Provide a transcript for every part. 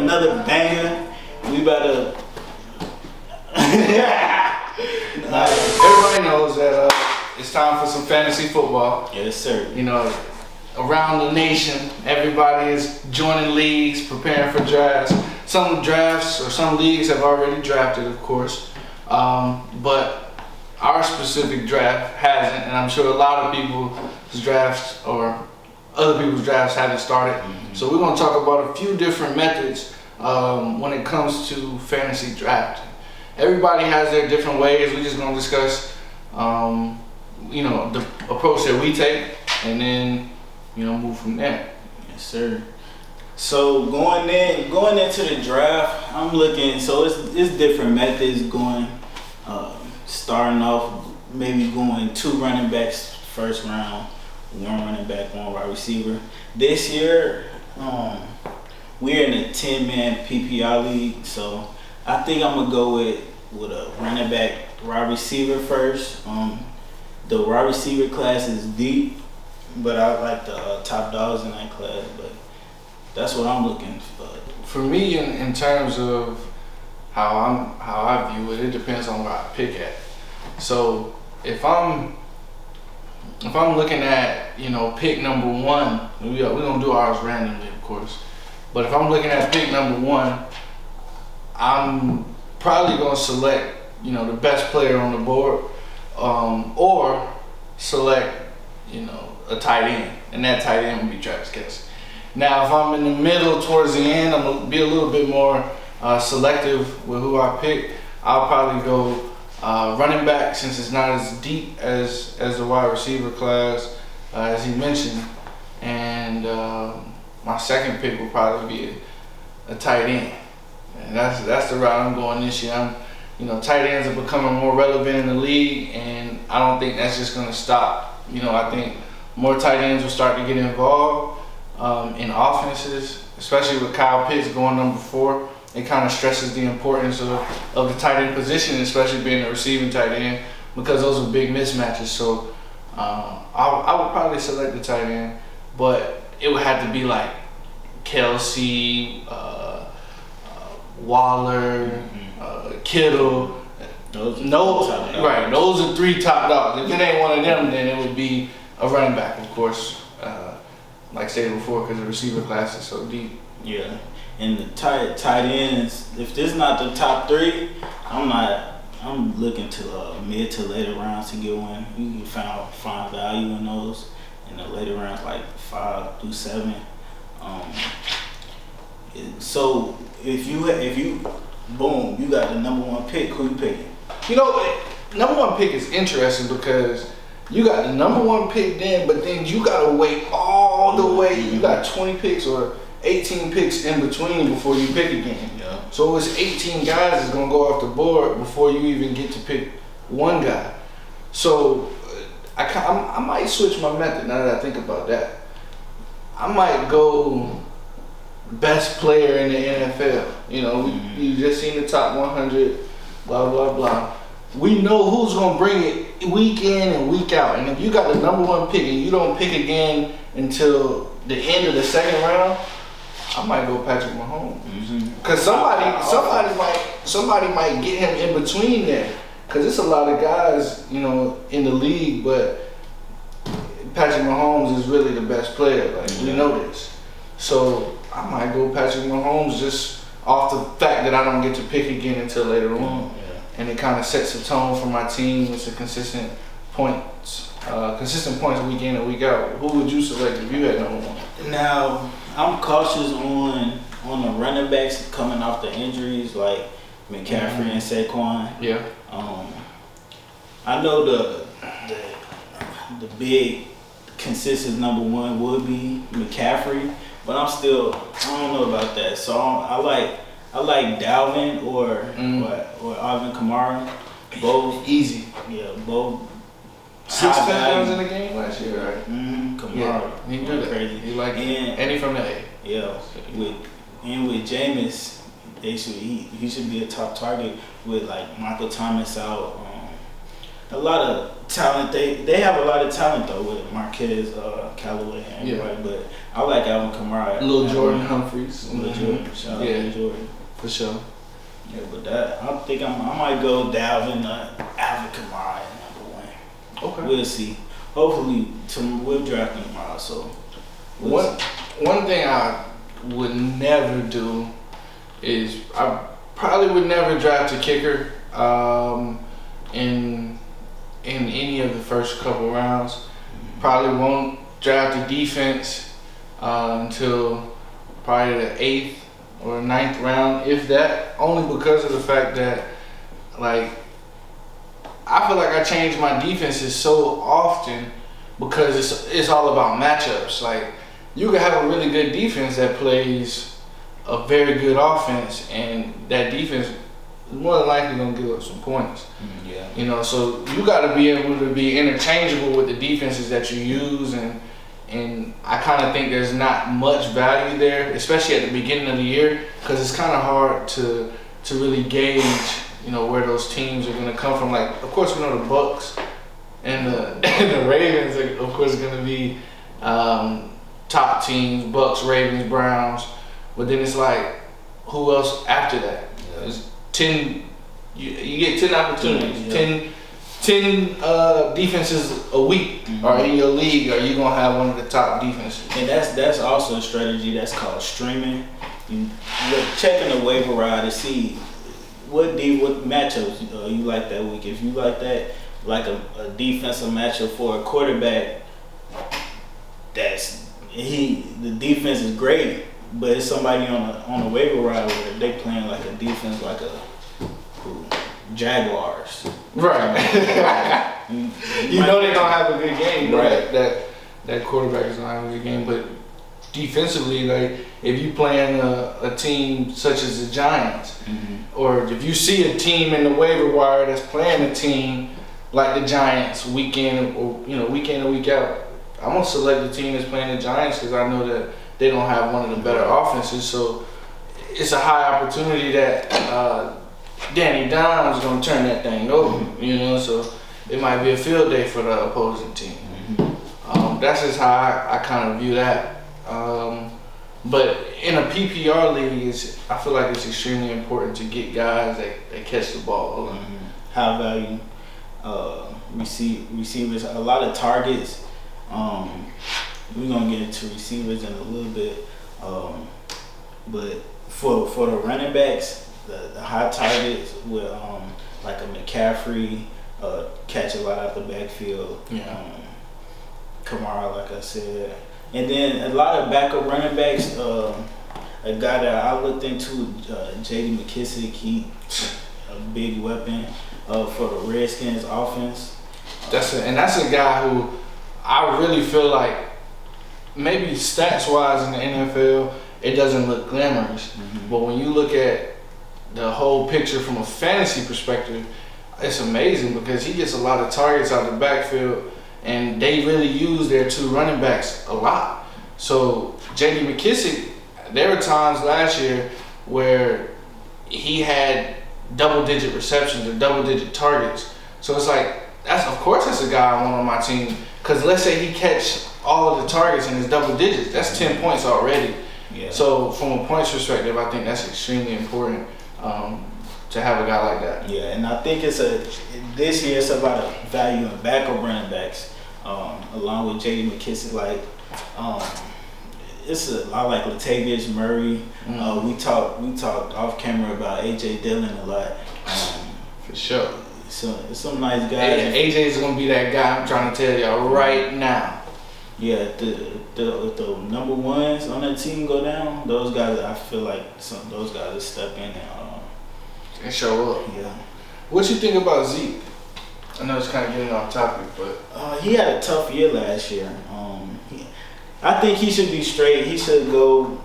another banger. We better. Everybody knows that it's time for some fantasy football. Yes, sir. You know, around the nation, everybody is joining leagues, preparing for drafts. Some drafts or some leagues have already drafted, of course, but our specific draft hasn't, and I'm sure a lot of people's drafts or other people's drafts haven't started. Mm-hmm. So we're going to talk about a few different methods when it comes to fantasy drafting. Everybody has their different ways. We're just going to discuss, the approach that we take, and then, move from there. Yes, sir. So going into the draft, I'm looking. So it's different methods going. Starting off, maybe going 2 running backs first round, 1 running back, 1 wide receiver. This year, we're in a 10-man PPR league, so I think I'm gonna go with a running back, wide receiver first. The wide receiver class is deep, but I like the top dogs in that class. But that's what I'm looking for. For me, in terms of how I view it, it depends on where I pick at. So if I'm looking at pick number 1, we're gonna do ours randomly, of course. But if I'm looking at pick number 1, I'm probably gonna select the best player on the board, or select a tight end, and that tight end would be Travis Kelce. Now, if I'm in the middle towards the end, I'm gonna be a little bit more selective with who I pick. I'll probably go running back, since it's not as deep as the wide receiver class, as he mentioned. And my second pick will probably be a tight end. And that's the route I'm going this year. Tight ends are becoming more relevant in the league, and I don't think that's just going to stop. I think more tight ends will start to get involved in offenses, especially with Kyle Pitts going number 4. It kind of stresses the importance of the tight end position, especially being a receiving tight end, because those are big mismatches. So I would probably select the tight end, but it would have to be like Kelce, Waller, Kittle. Those are 3 top dogs. If it ain't one of them, then it would be a running back, of course. Like I said before, because the receiver class is so deep. Yeah. And the tight ends, if this is not the top 3, I'm looking to mid to later rounds to get one. You can find value in those in the later rounds, like 5 through 7. So if you boom, you got the number 1 pick, who you picking? Number 1 pick is interesting because you got the number 1 pick then, but then you gotta wait all the way. You got 20 picks or 18 picks in between before you pick again. Yeah. So it's 18 guys that's gonna go off the board before you even get to pick 1 guy. So I might switch my method now that I think about that. I might go best player in the NFL. You just seen the top 100, blah blah blah. We know who's gonna bring it week in and week out. And if you got the number 1 pick and you don't pick again until the end of the second round, I might go Patrick Mahomes. Cause somebody might get him in between there. Cause it's a lot of guys, in the league, but Patrick Mahomes is really the best player. We know this. So I might go Patrick Mahomes just off the fact that I don't get to pick again until later on. And it kind of sets a tone for my team. It's a consistent points week in and week out. Who would you select if you had number 1? Now, I'm cautious on the running backs coming off the injuries, like McCaffrey and Saquon. Yeah. I know the big consistent number 1 would be McCaffrey, but I don't know about that. So I like Dalvin or Alvin Kamara. Both easy. Yeah, both 6 touchdowns in the game last year, right? Kamara. Yeah, he do that. Crazy. He and he from the A. Yeah. With Jameis, he should be a top target with like Michael Thomas out. a lot of talent. They have a lot of talent though with Marquez Callaway and everybody. But I like Alvin Kamara. Lil Jordan Humphreys. Lil Jordan. Shout out Lil Jordan. For sure. Yeah, but that I think I might go Alvin Kamara at number one. Okay. We'll see. Hopefully, we'll draft him tomorrow. So one thing I would never do is I probably would never draft a kicker in any of the first couple rounds. Probably won't draft a defense until probably the 8th or 9th round, if that. Only because of the fact that, like, I feel like I change my defenses so often because it's all about matchups. Like, you can have a really good defense that plays a very good offense, and that defense is more than likely gonna give up some points. Yeah. You know, so you got to be able to be interchangeable with the defenses that you use, and I kind of think there's not much value there, especially at the beginning of the year, because it's kind of hard to really gauge, you know, where those teams are going to come from. Like, of course, we know the Bucks and the Ravens are, of course, going to be top teams: Bucks, Ravens, Browns. But then it's like, who else after that? It's 10. You get 10 opportunities, 10 defenses a week, or in your league, or you gonna have one of the top defenses. And that's also a strategy that's called streaming. You checking the waiver wire to see what matchups you like that week. If you like that, like a defensive matchup for a quarterback, the defense is great, but it's somebody on the waiver wire where they playing like a defense like a Jaguars. Right. you know they're gonna have a good game, right? That quarterback is gonna have a good game, but defensively, like, if you playing a team such as the Giants, or if you see a team in the waiver wire that's playing a team like the Giants week in or week out, I'm gonna select the team that's playing the Giants because I know that they don't have one of the better offenses. So it's a high opportunity that Danny Dimes is gonna turn that thing over, so it might be a field day for the opposing team. That's just how I kind of view that. But in a PPR league, I feel like it's extremely important to get guys that catch the ball. High value receivers, a lot of targets. We're gonna get into receivers in a little bit, but for the running backs, the high targets with like a McCaffrey, catch a lot out the backfield. Kamara, like I said, and then a lot of backup running backs. A guy that I looked into, J.D. McKissick, he a big weapon for the Redskins offense. That's a guy who I really feel like maybe stats wise in the NFL it doesn't look glamorous, but when you look at the whole picture from a fantasy perspective, it's amazing because he gets a lot of targets out of the backfield, and they really use their two running backs a lot. So J.D. McKissick, there were times last year where he had double-digit receptions or double-digit targets. So it's like, that's a guy I want on my team, because let's say he catch all of the targets and it's double digits, that's 10 points already. Yeah. So from a points perspective, I think that's extremely important to have a guy like that. Yeah, and I think this year it's about a value in backup running backs, along with J.D. McKissick. Like, I like Latavius Murray. We talked off camera about A.J. Dillon a lot. For sure. So it's some nice guys. AJ's gonna be that guy. I'm trying to tell y'all right now. Yeah, the number ones on that team go down, those guys, I feel like those guys will step in and show up. Yeah. What you think about Zeke? I know it's kind of getting off topic, but he had a tough year last year. I think he should be straight. He should go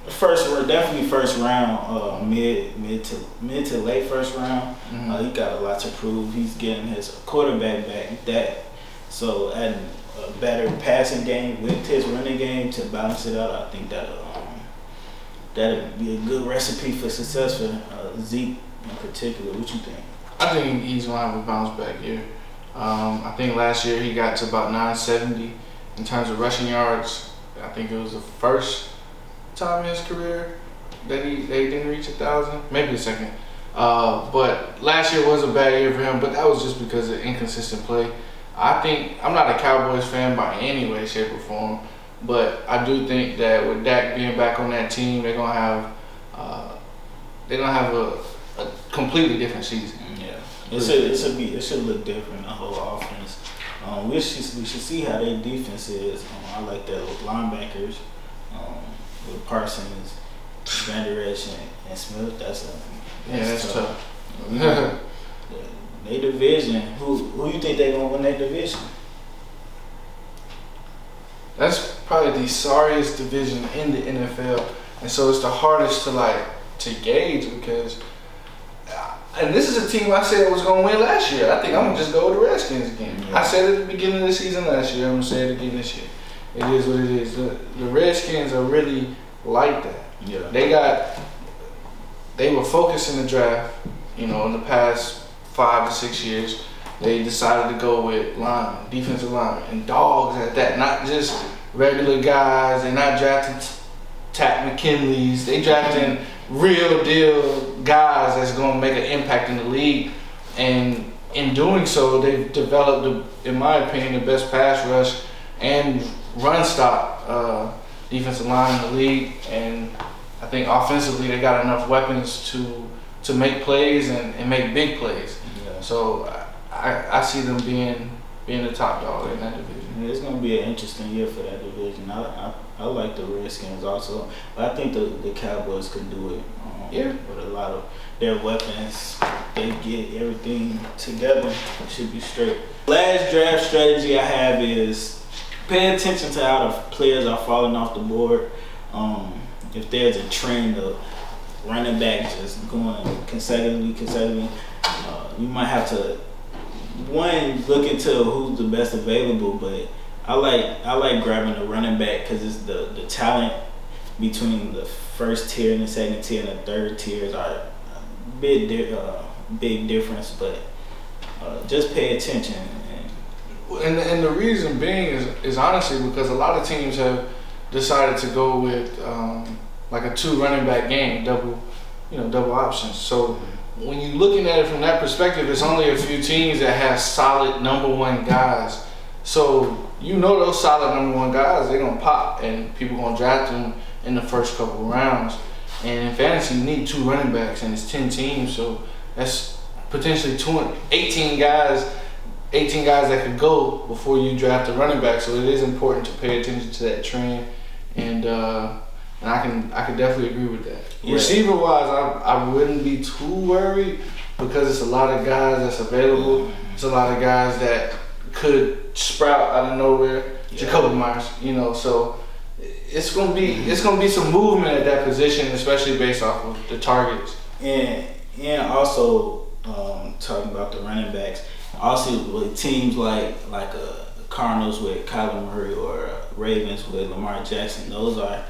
definitely first round, mid to late first round. He got a lot to prove. He's getting his quarterback back. So adding a better passing game with his running game to balance it out, I think that'll be a good recipe for success for Zeke in particular. What you think? I think he's gonna have a bounce back year. I think last year he got to about 970 in terms of rushing yards. I think it was the first time in his career that they didn't reach 1,000, maybe the second. But last year was a bad year for him, but that was just because of inconsistent play. I think I'm not a Cowboys fan by any way, shape, or form, but I do think that with Dak being back on that team, they're gonna have a completely different season. Yeah, it should look different. The whole offense. We should see how their defense is. I like that with linebackers, with Parsons, Van Der Esch, and Smith. That's tough. They division. Who you think they gonna win that division? That's probably the sorriest division in the NFL, and so it's the hardest to gauge because. And this is a team I said was going to win last year. I think I'm going to just go with the Redskins again. Yeah. I said it at the beginning of the season last year. I'm going to say it again this year. It is what it is. The Redskins are really like that. Yeah. They were focused in the draft, in the past 5 to 6 years. They decided to go with linemen, defensive linemen, and dogs at that. Not just regular guys. They're not drafting Pat McKinleys. They drafting real deal guys that's going to make an impact in the league, and in doing so they've developed, in my opinion, the best pass rush and run stop defensive line in the league, and I think offensively they got enough weapons to make plays and make big plays. Yeah. So I see them being the top dog in that division. It's going to be an interesting year for that division. I like the Redskins also, but I think the Cowboys could do it. With a lot of their weapons, they get everything together. It should be straight. Last draft strategy I have is pay attention to how the players are falling off the board. If there's a trend of running back just going consecutively, you might have to look into who's the best available. But I like grabbing the running back because it's the talent between the first tier and the second tier and the third tiers are a big difference, but just pay attention. And the reason being is honestly because a lot of teams have decided to go with like a 2 running back game, double options. So when you're looking at it from that perspective, it's only a few teams that have solid number 1 guys. So those solid number 1 guys, they're gonna pop, and people gonna draft them in the first couple of rounds. And in fantasy, you need 2 running backs, and it's 10 teams, so that's potentially 18 guys that could go before you draft a running back. So it is important to pay attention to that trend, and I can definitely agree with that. Yeah. Receiver wise, I wouldn't be too worried because it's a lot of guys that's available. Mm-hmm. It's a lot of guys that could sprout out of nowhere. Yeah. Jacoby Myers, so. It's gonna be some movement at that position, especially based off of the targets. And also talking about the running backs, also with teams like Cardinals with Kyler Murray or Ravens with Lamar Jackson, those are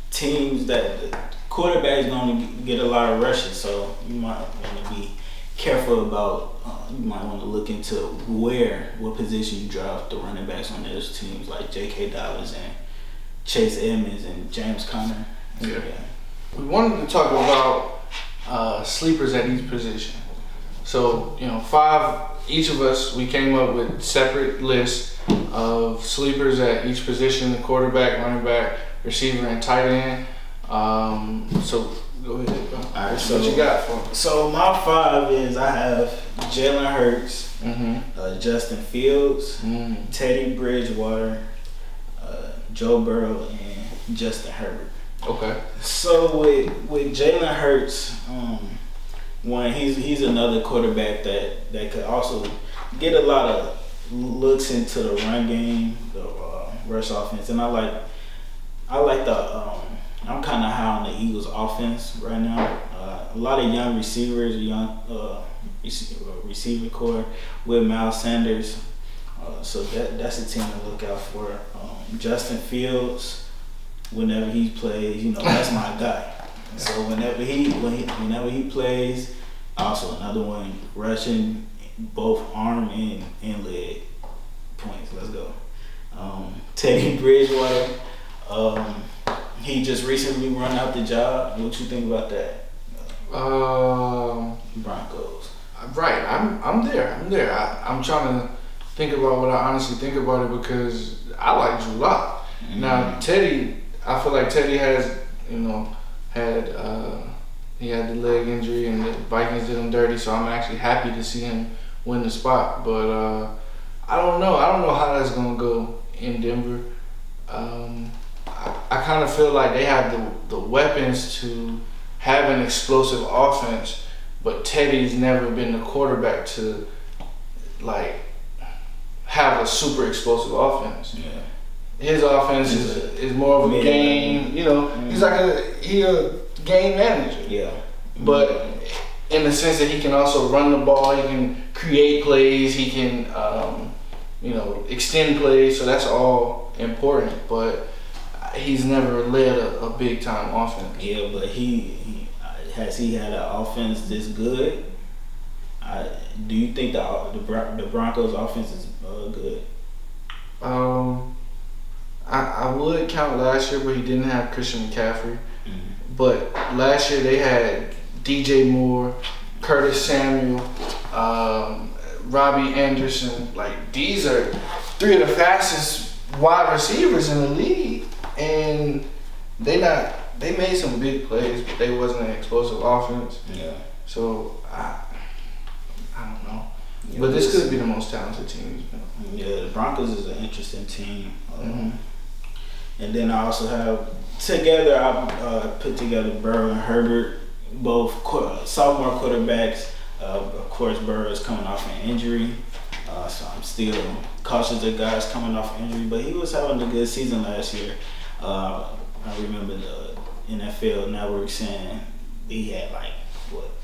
teams that the quarterback is going to get a lot of rushes. So you might want to be careful about. You might want to look into what position you draft the running backs on those teams like J.K. Dobbins and Chase Edmonds and James Conner. Yeah. We wanted to talk about sleepers at each position. So, 5, each of us, we came up with separate lists of sleepers at each position: the quarterback, running back, receiver, and tight end. So go ahead. All right, so what you got for me? So my 5 is I have Jalen Hurts, Justin Fields, Teddy Bridgewater, Joe Burrow, and Justin Herbert. Okay. So with Jalen Hurts, he's another quarterback that could also get a lot of looks into the run game, the rush offense, and I like the. I'm kind of high on the Eagles offense right now. A lot of young receivers, receiver core with Miles Sanders. So that's a team to look out for. Justin Fields, whenever he plays, that's my guy. So whenever he plays, Also, another one rushing both arm and leg points. Let's go. Teddy Bridgewater. He just recently run out the job. What you think about that? Broncos. Right, I'm there. I'm trying to think about what I honestly think about it because I like Drew Lock. Now Teddy, I feel like Teddy has, he had the leg injury and the Vikings did him dirty, so I'm actually happy to see him win the spot. But I don't know how that's gonna go in Denver. I kind of feel like they have the weapons to have an explosive offense, but Teddy's never been the quarterback to like have a super explosive offense. Yeah. His offense is more of a game. He's like a game manager. Yeah. But in the sense that he can also run the ball, he can create plays, he can extend plays. So that's all important. But he's never led a big time offense. Yeah, but he has he had an offense this good? Do you think the Broncos offense is good? I would count last year, but he didn't have Christian McCaffrey. But last year they had DJ Moore, Curtis Samuel, Robbie Anderson. Like, these are three of the fastest wide receivers in the league, and they made some big plays, but they wasn't an explosive offense. Yeah. So I don't know. Yeah, but this could be the most talented team. Yeah, the Broncos is an interesting team. And then I also have together, I put together Burrow and Herbert, both sophomore quarterbacks. Of course, Burrow is coming off an injury, so I'm still cautious of guys coming off an injury, but he was having a good season last year. I remember the NFL Network saying he had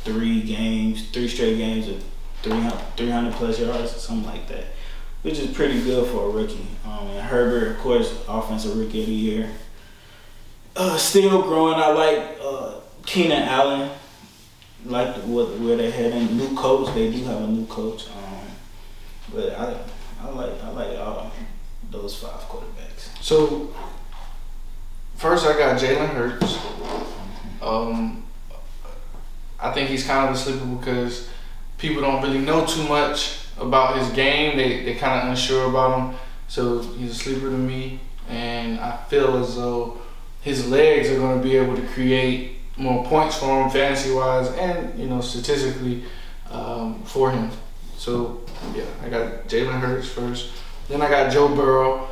3 straight games of 300 plus yards, something like that, which is pretty good for a rookie. And Herbert, of course, offensive rookie of the year. Still growing. I like Keenan Allen. Like where they're heading. New coach. They do have a new coach. But I like all those 5 quarterbacks. So first, I got Jalen Hurts. I think he's kind of a sleeper because people don't really know too much about his game. They kind of unsure about him. So he's a sleeper to me, and I feel as though his legs are going to be able to create more points for him, fantasy-wise, and statistically for him. So yeah, I got Jalen Hurts first. Then I got Joe Burrow.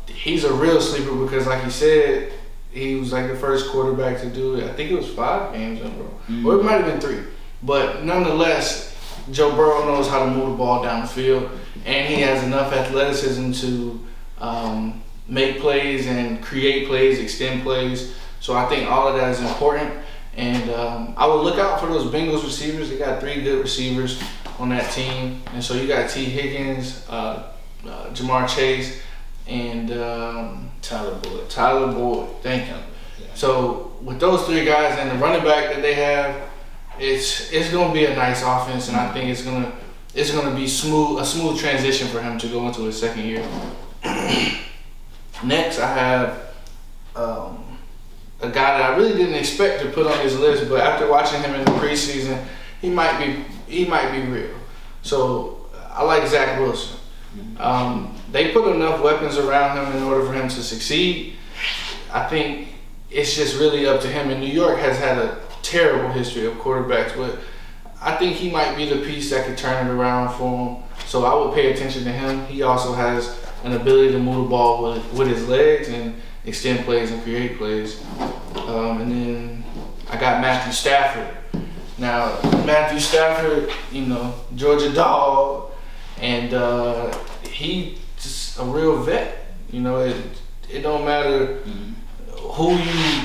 He's a real sleeper because, like you said, he was like the first quarterback to do it. I think it was 5 games in a row, or it might have been 3. But nonetheless, Joe Burrow knows how to move the ball down the field, and he has enough athleticism to make plays and create plays, extend plays. So I think all of that is important. And I would look out for those Bengals receivers. They got 3 good receivers on that team. And so you got T. Higgins, Jamar Chase, and Tyler Boyd. Thank you. Yeah. So with those 3 guys and the running back that they have, it's going to be a nice offense, and I think it's going to be a smooth transition for him to go into his second year. Next, I have a guy that I really didn't expect to put on his list, but after watching him in the preseason, he might be real. So I like Zach Wilson. They put enough weapons around him in order for him to succeed. I think it's just really up to him. And New York has had a terrible history of quarterbacks, but I think he might be the piece that could turn it around for him. So I would pay attention to him. He also has an ability to move the ball with his legs and extend plays and create plays. And then I got Matthew Stafford. Now, Matthew Stafford, Georgia dog, and he just a real vet. It don't matter who you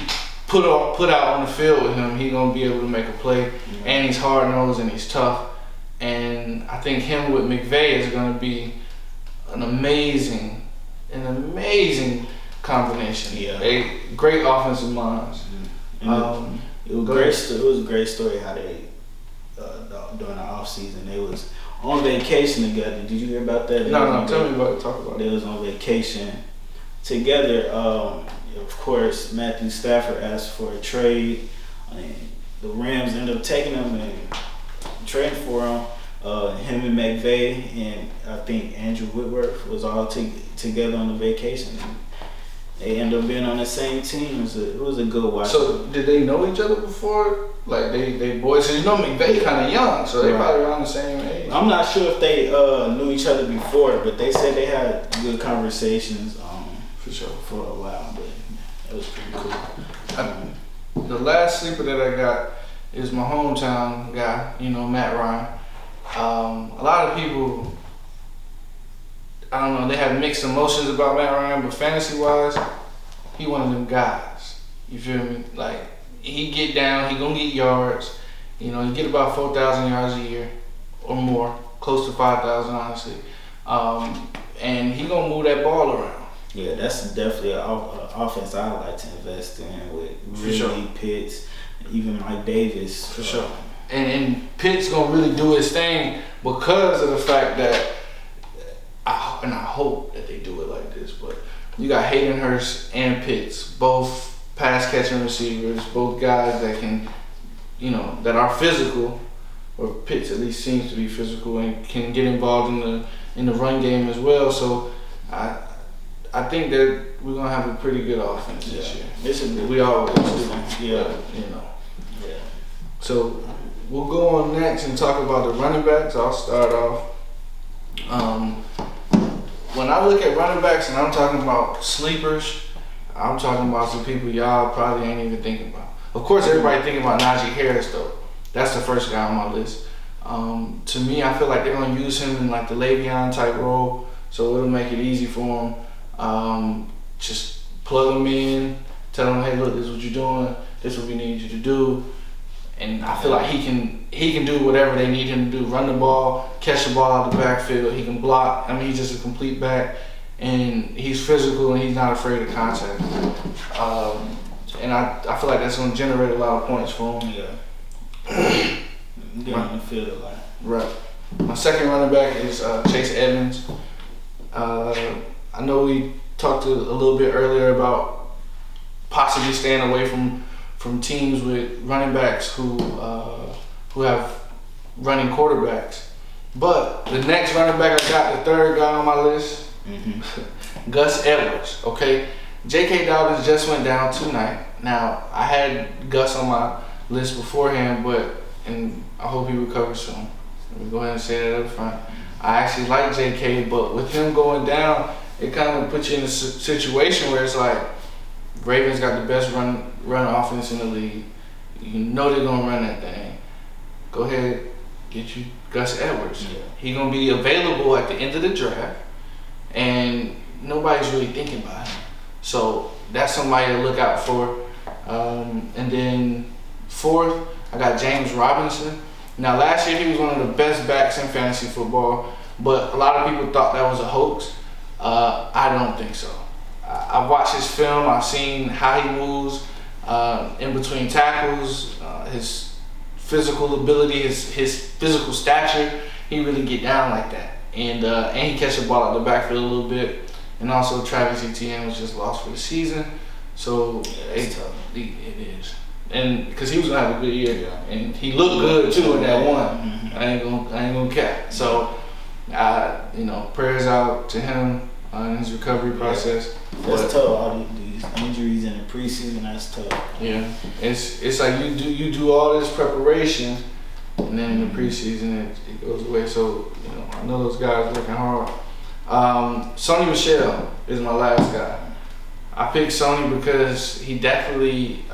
put out on the field with him, he's gonna be able to make a play. And he's hard nosed and he's tough. And I think him with McVay is gonna be an amazing combination. Yeah. A great offensive minds. It was a great story how they during the off season. They was on vacation together. Did you hear about that? No, tell me about it. Talk about it. They was on vacation together. Of course, Matthew Stafford asked for a trade. And the Rams ended up taking him and trading for him. Him and McVay and I think Andrew Whitworth was all together on the vacation. And they ended up being on the same team. It was a good watch. So did they know each other before? Like they boys? So McVay kind of young, so they probably around the same age. I'm not sure if they knew each other before, but they said they had good conversations for sure for a while. But it was pretty cool. The last sleeper that I got is my hometown guy, Matt Ryan. A lot of people, I don't know, they have mixed emotions about Matt Ryan, but fantasy-wise, he one of them guys. You feel me? Like, he get down, he gonna get yards. He get about 4,000 yards a year or more, close to 5,000, honestly. And he gonna move that ball around. Yeah, that's definitely an offense I like to invest in with Ridley, Pitts, even Mike Davis. For sure. And Pitt's gonna really do his thing because of the fact that, I hope that they do it like this, but you got Hayden Hurst and Pitts, both pass catching receivers, both guys that can, that are physical, or Pitts at least seems to be physical and can get involved in the run game as well. So I think that we're gonna have a pretty good offense this year. We always do. Yeah. Yeah. So we'll go on next and talk about the running backs. I'll start off. When I look at running backs and I'm talking about sleepers, I'm talking about some people y'all probably ain't even thinking about. Of course, everybody thinking about Najee Harris though. That's the first guy on my list. To me, I feel like they're gonna use him in like the Le'Veon type role, so it'll make it easy for him. Just plug him in, tell him, hey, look, this is what you're doing. This is what we need you to do. And I feel like he can do whatever they need him to do. Run the ball, catch the ball out of the backfield. He can block. I mean, he's just a complete back. And he's physical and he's not afraid of contact. And I feel like that's going to generate a lot of points for him. Yeah. Get on the field a lot. Right. My second running back is Chase Edmonds. I know we talked a little bit earlier about possibly staying away from teams with running backs who have running quarterbacks. But the next running back I got, the third guy on my list, Gus Edwards. Okay, J.K. Dobbins just went down tonight. Now I had Gus on my list beforehand, and I hope he recovers soon. Let me go ahead and say that up front. I actually like J.K., but with him going down, it kind of puts you in a situation where it's like Ravens got the best run offense in the league. They're gonna run that thing. Go ahead, get you Gus Edwards. Yeah. He's gonna be available at the end of the draft, and nobody's really thinking about him. So that's somebody to look out for. And then fourth, I got James Robinson. Now last year he was one of the best backs in fantasy football, but a lot of people thought that was a hoax. I don't think so. I've watched his film. I've seen how he moves in between tackles, his physical ability, his physical stature. He really get down like that, and he catch the ball out the backfield a little bit. And also Travis Etienne was just lost for the season, so it is. And because he was gonna have a good year, and he looked good too in that one. I ain't gonna cap. So, prayers out to him in his recovery process. That's tough. All these injuries in the preseason, that's tough. Yeah, it's like you do all this preparation, and then in the preseason it goes away. So I know those guys are working hard. Sony Michel is my last guy. I picked Sony because he definitely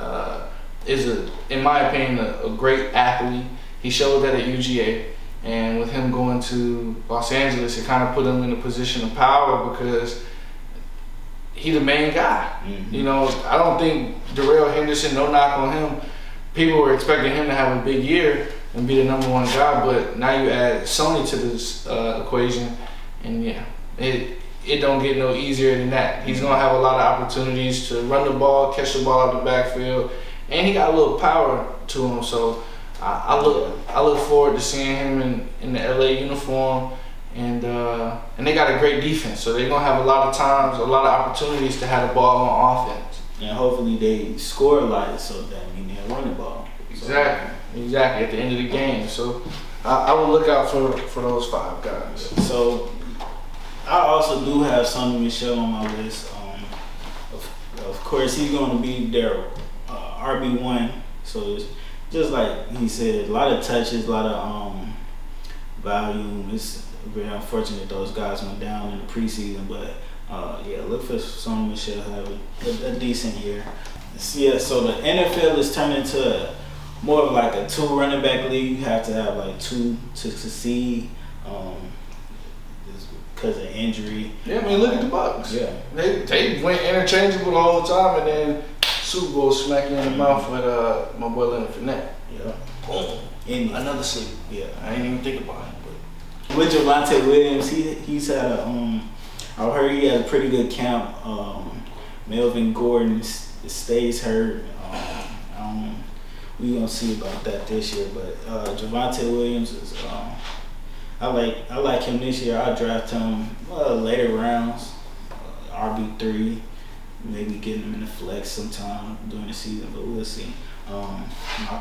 is in my opinion, a great athlete. He showed that at UGA, and with him going to Los Angeles, it kind of put him in a position of power because he's the main guy. I don't think Darrell Henderson, no knock on him, people were expecting him to have a big year and be the number one guy, but now you add Sony to this equation, and it don't get no easier than that. He's gonna have a lot of opportunities to run the ball, catch the ball out the backfield, and he got a little power to him. So I look forward to seeing him in the LA uniform, and they got a great defense, so they're gonna have a lot of times, a lot of opportunities to have the ball on offense. And hopefully they score a lot, so that means they'll run the ball. Exactly at the end of the game. So I will look out for those 5 guys. So I also do have Sonny Michel on my list. Of course, he's going to be their RB1. So it's just like he said, a lot of touches, a lot of volume. It's very unfortunate those guys went down in the preseason, but yeah, look for Sonny Michel to have a decent year. Yeah, so the NFL is turning into more of like a 2 running back league. You have to have like 2 to succeed. Because of injury. Yeah, I mean, look at the Bucks. Yeah, they went interchangeable the whole time, and then Super Bowl smacked you in the mouth with my boy Leonard Fournette. Yeah. Boom. Another sleep. Yeah. I didn't even think about it. But with Javonte Williams, he's had a I heard he had a pretty good camp. Melvin Gordon stays hurt. We gonna see about that this year, but Javonte Williams is. I like him this year. I'll draft him later rounds, RB3, maybe getting him in the flex sometime during the season, but we'll see. My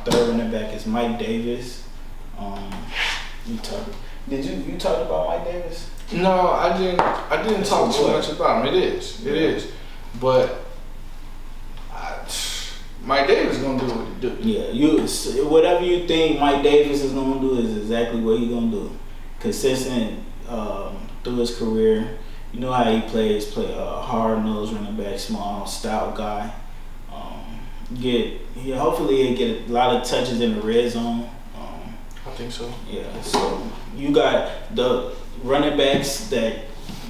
3rd running back is Mike Davis. You talked about Mike Davis? no, I didn't talk too much about him. It is, but Mike Davis gonna do what he do. Yeah, whatever you think Mike Davis is gonna do is exactly what he's gonna do. Consistent through his career. You know how he plays. Play a hard-nosed running back, small, stout guy. Hopefully he'll get a lot of touches in the red zone. I think so. Yeah, so you got the running backs that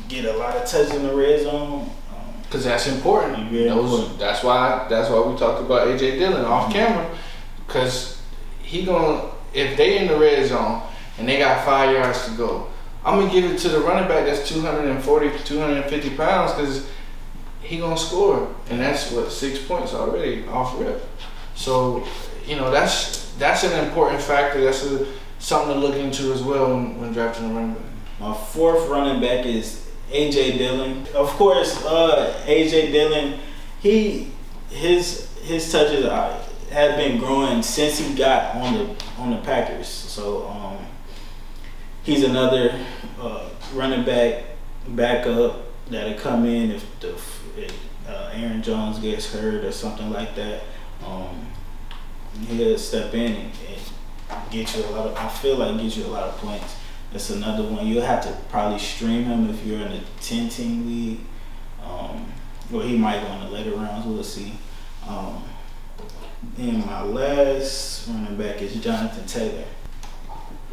get a lot of touches in the red zone. Because that's important. Important. That's why we talked about AJ Dillon off camera. Because if they in the red zone and they got 5 yards to go, I'm going to give it to the running back that's 240, 250 pounds because he going to score. And that's 6 points already off rip. So, that's an important factor. That's something to look into as well when drafting a running back. My 4th running back is AJ Dillon. Of course, AJ Dillon, his touches have been growing since he got on the Packers. So he's another running backup that'll come in if Aaron Jones gets hurt or something like that. He'll step in and get you get you a lot of points. That's another one. You'll have to probably stream him if you're in a 10-team league. Or he might go in the later rounds. We'll see. And my last running back is Jonathan Taylor.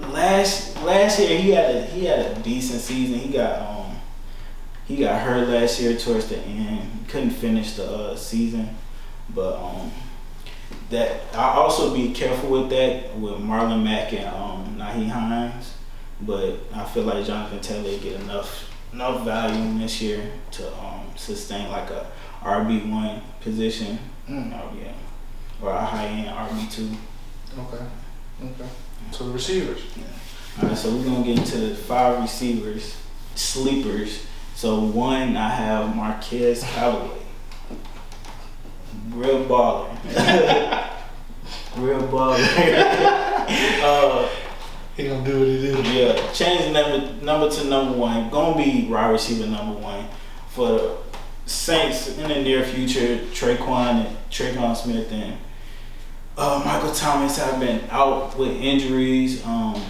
Last year he had a decent season. He got hurt last year towards the end. Couldn't finish the season, but that I also be careful with that with Marlon Mack and Nyheim Hines. But I feel like Jonathan Taylor get enough value this year to sustain like a RB1 position, or a high end RB2. Okay. So the receivers. Yeah. All right, so we're gonna get into the 5 receivers, sleepers. So 1, I have Marquez Callaway, real baller, real baller. He gonna do what he do. Yeah, change number to number 1. Gonna be wide receiver number 1 for the Saints in the near future. Tre'Quan Smith and Michael Thomas have been out with injuries. And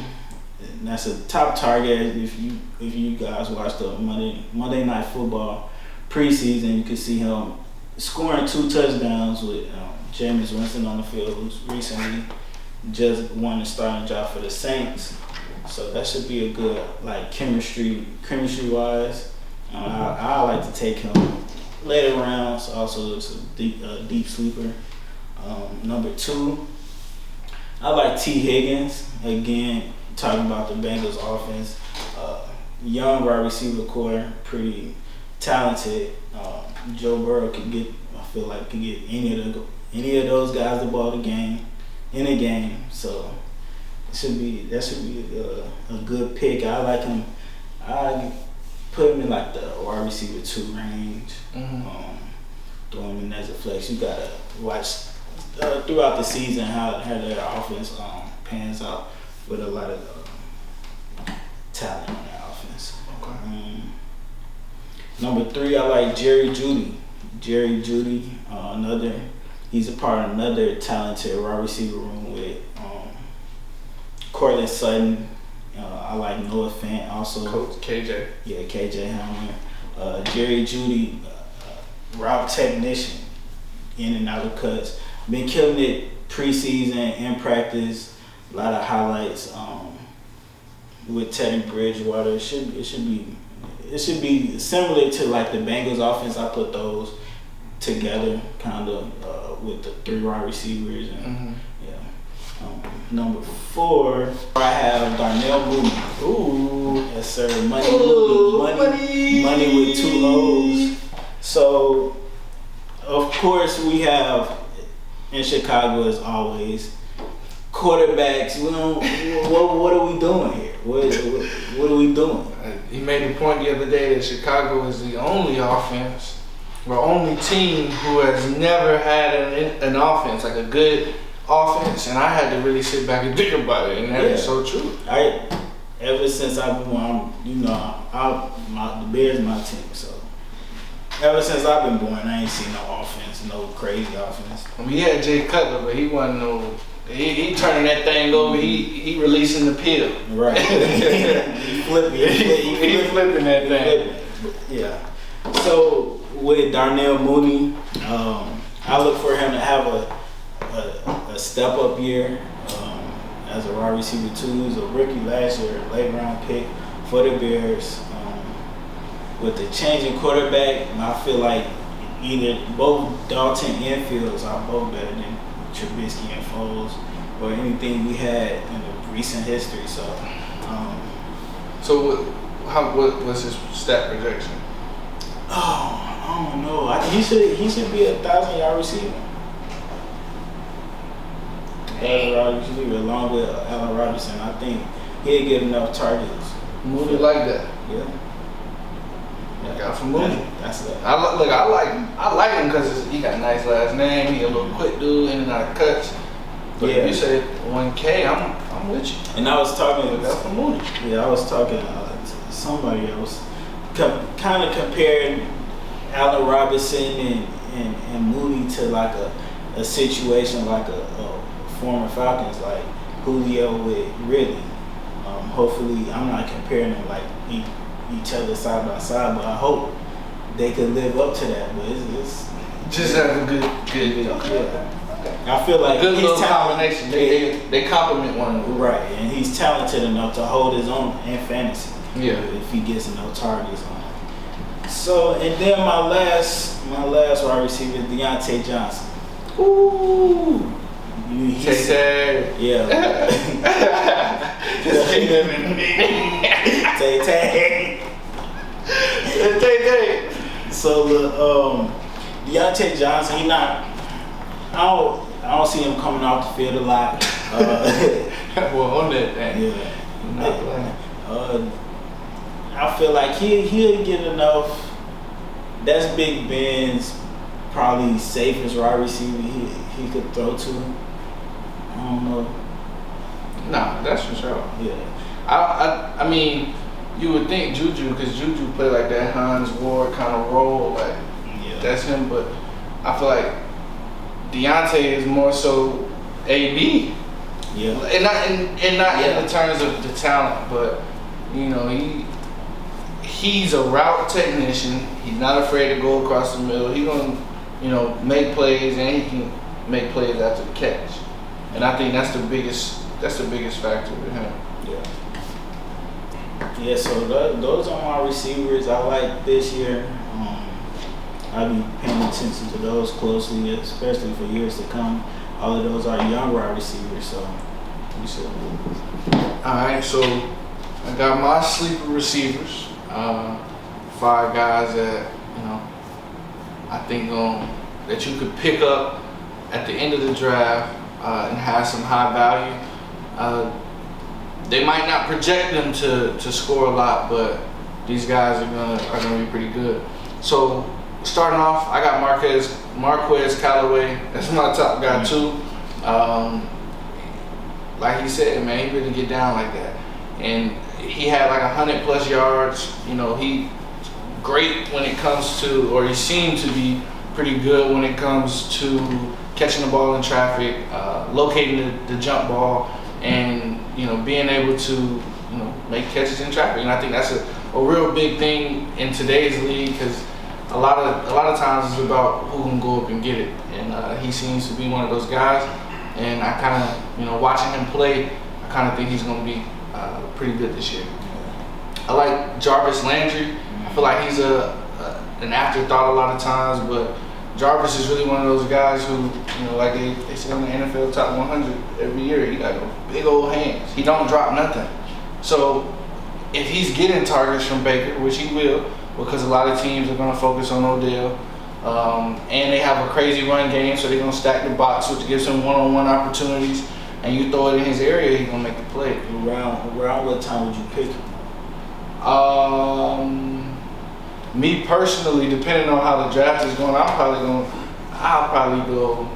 that's a top target. If you guys watch the Monday Night Football preseason, you can see him scoring 2 touchdowns with Jameis Winston on the field, who's recently just won the starting job for the Saints. So that should be a good chemistry wise. I like to take him later rounds. Also, it's a deep sleeper. Number 2, I like T. Higgins. Again, talking about the Bengals offense. Young wide receiver core, pretty talented. Joe Burrow could get any of those guys the ball the game. in a game. So that should be a good pick. I like him. I put him in like the wide receiver 2 range. Throw him in as a flex. You gotta watch throughout the season how their offense pans out with a lot of talent on their offense. Okay. Number 3, I like Jerry Jeudy. Jerry Jeudy, he's a part of another talented wide receiver room with Cortland Sutton. I like Noah Fant also. Coach KJ. Yeah, KJ Hamler. Jerry Jeudy, route technician, in and out of cuts. Been killing it preseason, in practice. A lot of highlights with Teddy Bridgewater. It should be similar to like the Bengals offense. I put those together kind of with the 3 wide receivers and number 4, I have Darnell Mooney. Ooh, yes sir, money with 2 O's. So of course we have in Chicago as always quarterbacks. What are we doing here? What are we doing? He made the point the other day that Chicago is the only offense, or only team who has never had an offense, like a good offense, and I had to really sit back and think about it, and that is so true. Ever since I've been born, the Bears my team, so ever since I've been born, I ain't seen no offense, no crazy offense. I mean, he had Jay Cutler, but he wasn't no. He turning that thing over. He releasing the pill. Right. He flipping that thing. Yeah. So with Darnell Mooney, I look for him to have a step up year as a wide receiver 2. He was a rookie last year, late round pick for the Bears. With the changing quarterback, I feel like either both Dalton and Fields are both better than Trubisky and Foles or anything we had in the recent history. So, what was his stat projection? I don't know. He should be a 1,000-yard receiver. 1,000-yard receiver along with Allen Robinson. I think he'll get enough targets. Mooney like that. Yeah. Got from Mooney. That's it. I like him because he got a nice last name. He a little quick dude, in and out of cuts. But if you say 1K, I'm with you. And I was talking Got from Mooney. Yeah, I was talking to somebody else, kind of comparing Allen Robinson and Mooney to like a situation like a former Falcons, like Julio with Ridley. Hopefully, I'm not comparing them like each other side by side, but I hope they could live up to that. But it's just have a good. Yeah. I feel like a good little combination. They complement one another. Right, and he's talented enough to hold his own in fantasy. Yeah. If he gets enough targets on him. So, and then my last wide receiver is Deontay Johnson. Ooh. Tay. Yeah. Tay. So Deontay Johnson, I don't see him coming off the field a lot. Well, on that thing. Yeah. Not playing. I feel like he'll get enough. That's Big Ben's probably safest wide receiver he could throw to. I don't know. Nah, that's for sure. Yeah. I mean, you would think Juju, because Juju play like that Hines Ward kind of role, like that's him. But I feel like Deontay is more so AB. Yeah. And not in the terms of the talent, but he's a route technician. He's not afraid to go across the middle. He's gonna make plays, and he can make plays after the catch. And I think that's the biggest factor with him. Yeah, so those are my receivers I like this year. I'll be paying attention to those closely, especially for years to come. All of those are young wide receivers, so we should. All right, so I got my sleeper receivers. 5 guys that I think that you could pick up at the end of the draft. and has some high value. They might not project them to score a lot, but these guys are gonna be pretty good. So starting off, I got Marquez Callaway. That's my top guy too. Like he said, man, he really get down like that, and he had like 100+ yards. You know, he great when it comes to, or he seemed to be pretty good when it comes to catching the ball in traffic, locating the jump ball, and being able to make catches in traffic. And I think that's a real big thing in today's league, because a lot of times it's about who can go up and get it, and he seems to be one of those guys. And I kind of, watching him play, I kind of think he's going to be pretty good this year. I like Jarvis Landry. I feel like he's an afterthought a lot of times, but Jarvis is really one of those guys who, like they say on the NFL top 100 every year, he got big old hands. He don't drop nothing. So if he's getting targets from Baker, which he will, because a lot of teams are going to focus on Odell, and they have a crazy run game, so they're going to stack the box, which gives him one-on-one opportunities, and you throw it in his area, he's going to make the play. Around what time would you pick him? Me personally, depending on how the draft is going, I'll probably go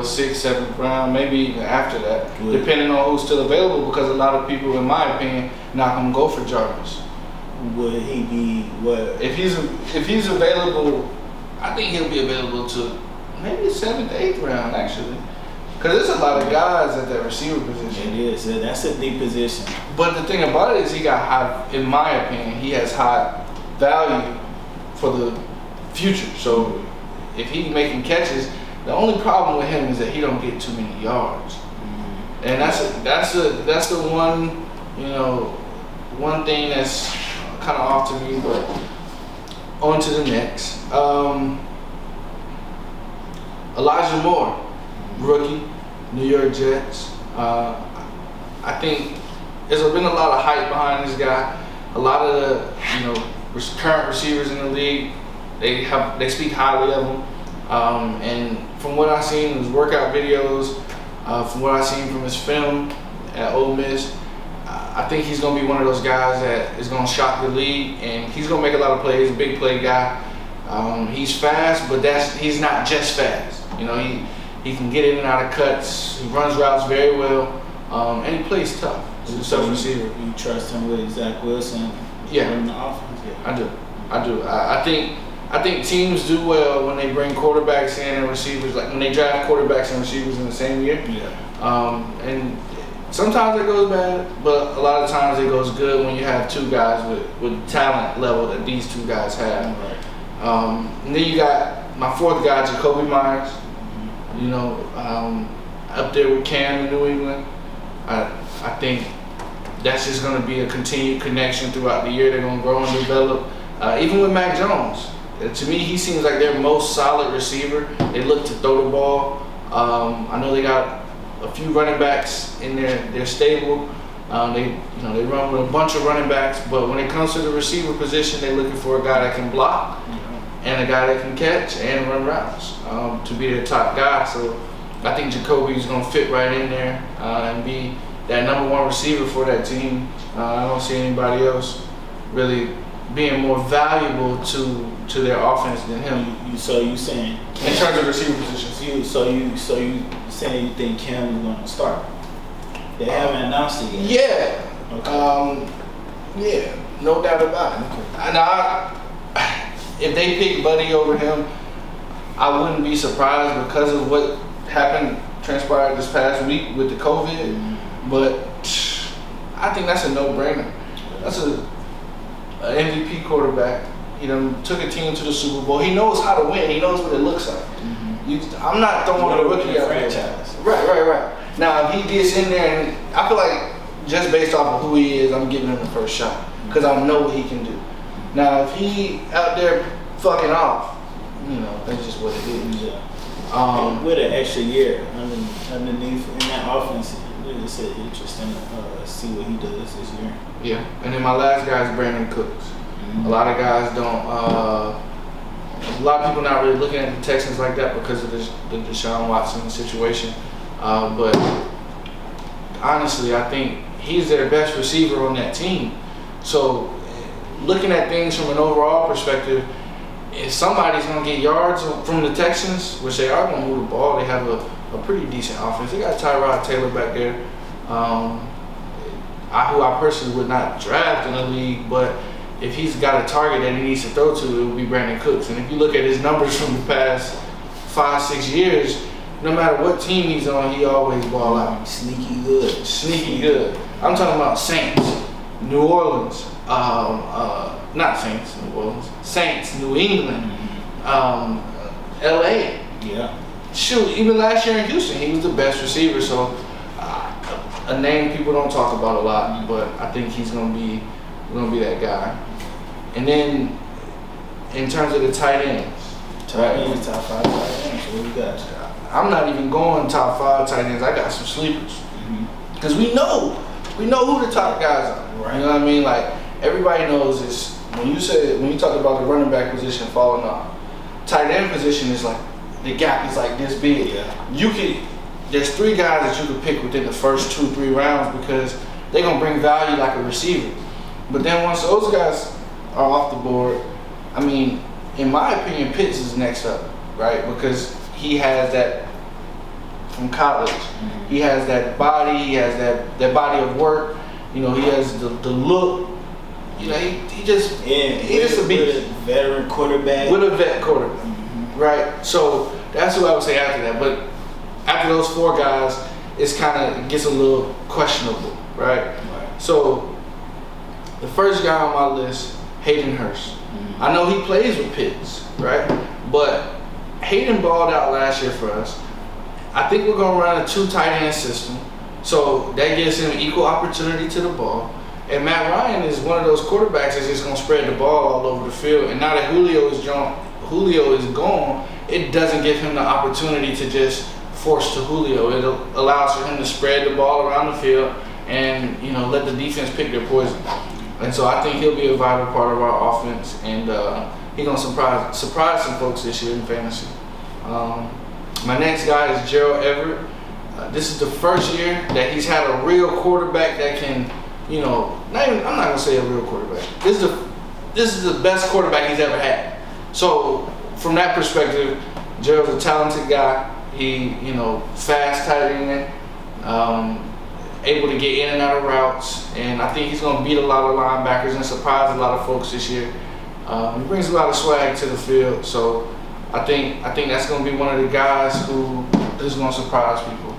6th, 7th round, maybe even after that, depending on who's still available, because a lot of people, in my opinion, not going to go for Jarvis. Would he be what? If he's available, I think he'll be available to maybe 7th, 8th round, actually. Because there's a lot of guys at that receiver position. It is. That's a deep position. But the thing about it is he got high, in my opinion, he has high value for the future. So if he's making catches, the only problem with him is that he don't get too many yards. Mm-hmm. And that's the one, one thing that's kind of off to me. But on to the next. Elijah Moore, rookie, New York Jets. I think there's been a lot of hype behind this guy. A lot of the current receivers in the league, they speak highly of him. And from what I've seen in his workout videos, from what I've seen from his film at Ole Miss, I think he's going to be one of those guys that is going to shock the league, and he's going to make a lot of plays. Big play guy. He's fast, but he's not just fast. He can get in and out of cuts. He runs routes very well, and he plays tough. He's a tough receiver. You trust him with Zach Wilson? Yeah, in the offense. Yeah. I do. I think teams do well when they bring quarterbacks in and receivers, like when they draft quarterbacks and receivers in the same year. Yeah. And sometimes it goes bad, but a lot of times it goes good when you have two guys with talent level that these two guys have. Right. And then you got my fourth guy, Jakobi Meyers. Up there with Cam in New England. I think that's just going to be a continued connection throughout the year. They're going to grow and develop. Even with Mac Jones, to me, he seems like their most solid receiver. They look to throw the ball. I know they got a few running backs in their stable. They run with a bunch of running backs, but when it comes to the receiver position, they're looking for a guy that can block and a guy that can catch and run routes to be their top guy. So I think Jakobi is going to fit right in there and be that number one receiver for that team. I don't see anybody else really being more valuable to their offense than him. So you saying in terms of receiver positions? So you saying you think Cam is going to start? They haven't announced it yet. Yeah. Okay. Yeah, no doubt about it. And if they pick Buddy over him, I wouldn't be surprised because of what transpired this past week with the COVID. Mm-hmm. But I think that's a no-brainer. That's an MVP quarterback. He done took a team to the Super Bowl. He knows how to win. He knows what it looks like. Mm-hmm. I'm not throwing a rookie out franchise. Right. Now, if he gets in there, and I feel like just based off of who he is, I'm giving him the first shot because I know what he can do. Now, if he out there fucking off, that's just what it is. Yeah. With an extra year underneath in that offense, it's interesting to see what he does this year. Yeah, and then my last guy is Brandon Cooks. Mm-hmm. A lot of guys don't A lot of people not really looking at the Texans like that because of the Deshaun Watson situation. But honestly, I think he's their best receiver on that team. So looking at things from an overall perspective, if somebody's going to get yards from the Texans, which they are going to move the ball, they have a pretty decent offense. They got Tyrod Taylor back there, who I personally would not draft in the league, but if he's got a target that he needs to throw to, it would be Brandon Cooks. And if you look at his numbers from the past 5-6 years, no matter what team he's on, he always ball out. Sneaky good. Sneaky good. I'm talking about Saints, New Orleans, not Saints, New Orleans, Saints, New England, LA. Yeah. Shoot, even last year in Houston, he was the best receiver. So a name people don't talk about a lot, but I think he's gonna be that guy. And then in terms of the tight ends, Top 5 tight ends. What you got? I'm not even going top 5 tight ends. I got some sleepers because we know who the top guys are. Right. You know what I mean? Like everybody knows this. When you talk about the running back position falling off, tight end position is like the gap is like this big. Yeah. There's 3 guys that you could pick within the first 2-3 rounds because they're gonna bring value like a receiver. But then once those guys are off the board, I mean, in my opinion, Pitts is next up, right? Because he has that from college. He has that body. He has that body of work. You know, he has the look. You know, he just a beast. With a veteran quarterback. With a vet quarterback, right? So that's who I would say after that. But after those 4 guys, it gets a little questionable, right? So the first guy on my list, Hayden Hurst. I know he plays with Pitts, right? But Hayden balled out last year for us. I think we're gonna run a 2 tight end system, so that gives him equal opportunity to the ball. And Matt Ryan is one of those quarterbacks that's just gonna spread the ball all over the field. And now that Julio is gone, it doesn't give him the opportunity to just force to Julio. It allows for him to spread the ball around the field and let the defense pick their poison. And so I think he'll be a vital part of our offense, and he's gonna surprise some folks this year in fantasy. My next guy is Gerald Everett. This is the first year that he's had a real quarterback that can, I'm not gonna say a real quarterback. This is the best quarterback he's ever had. So from that perspective, Gerald's a talented guy. He, fast tight end, able to get in and out of routes, and I think he's gonna beat a lot of linebackers and surprise a lot of folks this year. He brings a lot of swag to the field, so I think that's gonna be one of the guys who is gonna surprise people.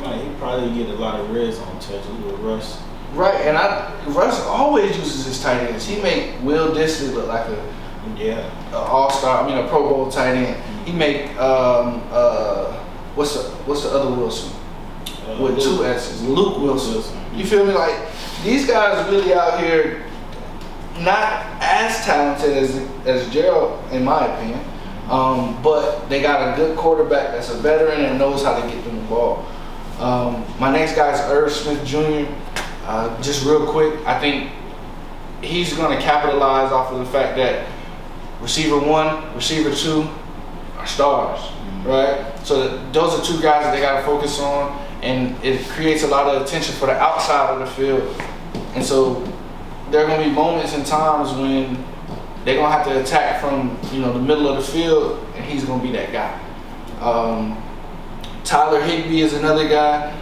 He probably get a lot of red zone touches with Russ. Right, and Russ always uses his tight ends. He make Will Disley look like a all-star. A Pro Bowl tight end. He make what's the other Wilson with 2 S's? Luke Wilson. You feel me? Like these guys are really out here, not as talented as Gerald, in my opinion, but they got a good quarterback that's a veteran and knows how to get them the ball. My next guy is Irv Smith Jr. Just real quick, I think he's going to capitalize off of the fact that receiver 1, receiver 2 are stars, right? So those are 2 guys that they got to focus on, and it creates a lot of attention for the outside of the field. And so there are going to be moments and times when they're going to have to attack from the middle of the field, and he's going to be that guy. Tyler Higbee is another guy.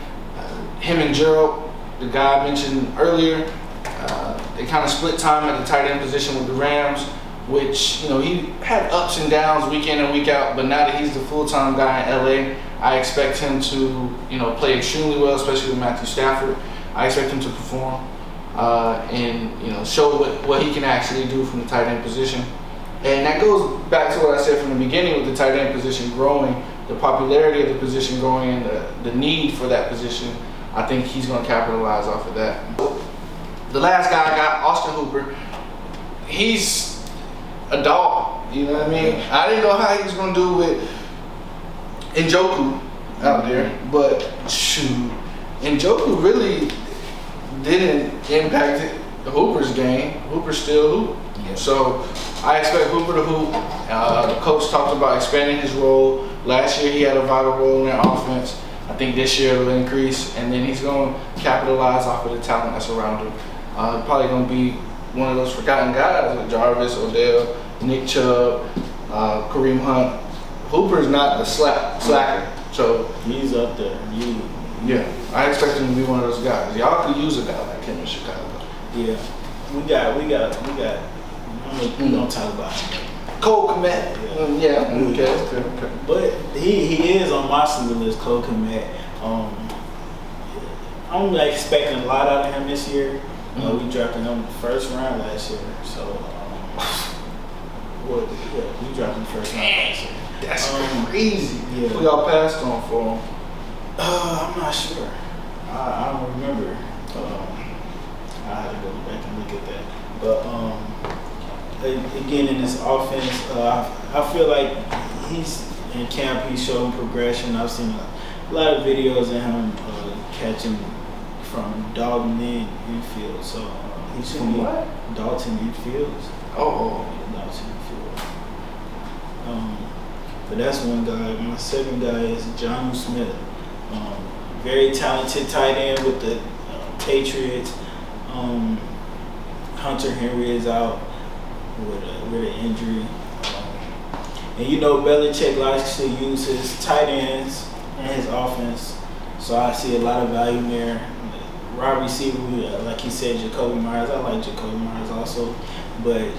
Him and Gerald, the guy I mentioned earlier, they kind of split time at the tight end position with the Rams, which, he had ups and downs week in and week out, but now that he's the full-time guy in LA, I expect him to, play extremely well, especially with Matthew Stafford. I expect him to perform and, show what he can actually do from the tight end position. And that goes back to what I said from the beginning with the tight end position growing, the popularity of the position growing, and the need for that position. I think he's going to capitalize off of that. The last guy I got, Austin Hooper. He's a dog, you know what I mean? I didn't know how he was going to do with Njoku out there, but shoot, Njoku really didn't impact Hooper's game. Hooper still hooped. So I expect Hooper to hoop. The coach talked about expanding his role. Last year he had a vital role in their offense. I think this year it'll increase, and then he's going to capitalize off of the talent that's around him. Probably going to be one of those forgotten guys like Jarvis, Odell, Nick Chubb, Kareem Hunt. Hooper's not the slacker, so he's up there. Yeah, I expect him to be one of those guys. Y'all could use a guy like him in Chicago. Yeah, we got. We don't talk about him. Cole Kmet. Yeah. Okay. But he is on my sleeve list, Cole Kmet. I'm like expecting a lot out of him this year. We drafted him first round last year, so we dropped him first round last year. That's crazy. Yeah. Who y'all passed on for him? I'm not sure. I don't remember. I have to go back and look at that. But again, in this offense, I feel like he's in camp. He's showing progression. I've seen a lot of videos of him catching from Dalton infield. So he's from Dalton infields. Dalton infield. But that's one guy. My second guy is Jonnu Smith. Very talented tight end with the Patriots. Hunter Henry is out with an injury. And you know Belichick likes to use his tight ends in his offense. So I see a lot of value there. Wide receiver, like he said, Jacoby Myers. I like Jacoby Myers also. But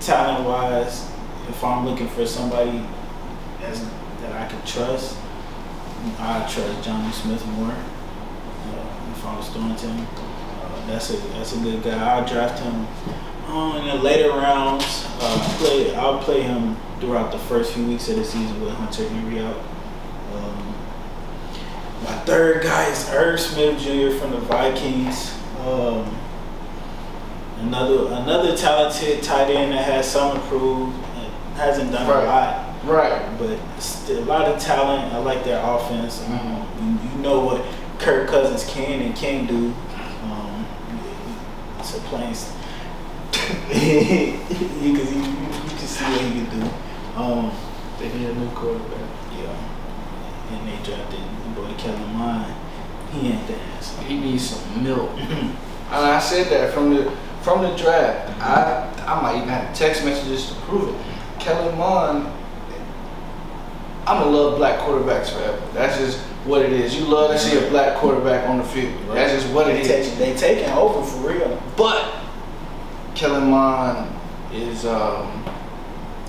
talent-wise, if I'm looking for somebody that I can trust, I trust Jonnu Smith more. If I was throwing to him, that's a good guy. I'll draft him in the later rounds. I'll play him throughout the first few weeks of the season with Hunter Henry out. My third guy is Irv Smith Jr. from the Vikings. Another talented tight end that has some improved. Hasn't done a lot. Right. But still a lot of talent. I like their offense. You know what Kirk Cousins can and can't do. It's a plain. you can see what he can do. They need a new quarterback. Yeah. And they drafted the boy Kellen Mond. He ain't the answer. He needs some milk. And I said that from the draft. I might even have text messages to prove it. Kellen Mond, I'm gonna love black quarterbacks forever. That's just what it is. You love to see a black quarterback on the field. Right. That's just what it is. They taking over for real. But Kellen Mond is, I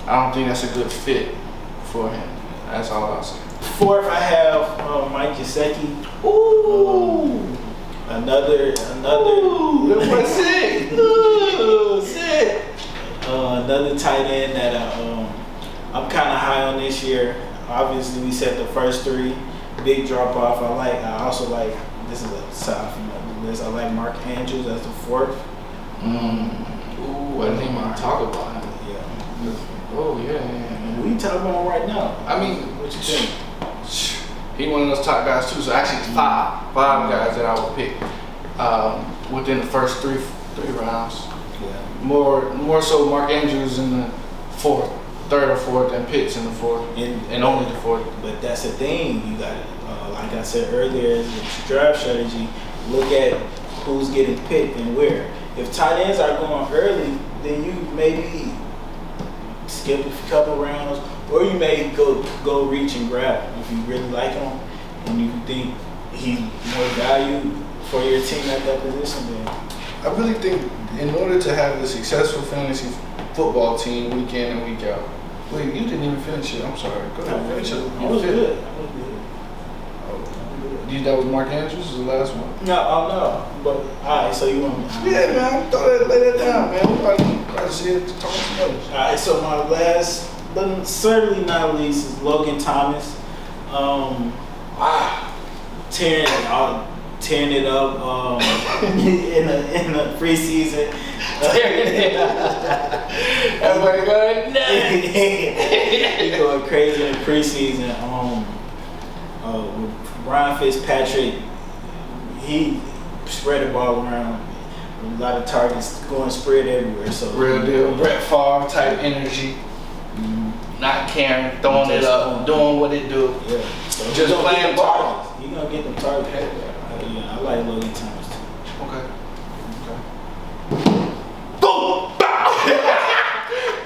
don't think that's a good fit for him. That's all I'll say. Fourth, I have Mike Gesicki. Ooh. Another. Ooh, sick. Ooh, sick. Another tight end that I'm kind of high on this year. Obviously, we said the first three. Big drop off. I also like. This is a side from the list. I like Mark Andrews as the fourth. Ooh, I didn't even talk about him. Yeah. Oh yeah. We talking about him right now. I mean, what you think? He one of those top guys too. So actually, it's five guys that I would pick within the first three rounds. Yeah. More so Mark Andrews in the third or fourth, and Pitts in the fourth, and only the fourth. But that's the thing. You got like I said earlier, it's a draft strategy. Look at who's getting picked and where. If tight ends are going early, then you maybe skip a couple rounds, or you may go reach and grab if you really like him and you think he's more value for your team at that position. Then I really think in order to have a successful fantasy football team week in and week out. Wait, you didn't even finish it. I'm sorry. Go ahead, finish it. I was good. That was Mark Andrews, the last one? No. But alright, so you want me? Yeah, man. Lay that down, man. We're probably see it talk some others. Alright, so my last, but certainly not least, is Logan Thomas. Tearing it up in the preseason. Everybody going nuts. He going crazy in the preseason. With Ryan Fitzpatrick, he spread the ball around. A lot of targets going spread everywhere. So Real deal. Brett Favre type energy. Not caring, throwing it up, doing what it do. Yeah. So Just playing ball. He gonna get them targets. Yeah, I like Logan Thomas too. Okay. Boom!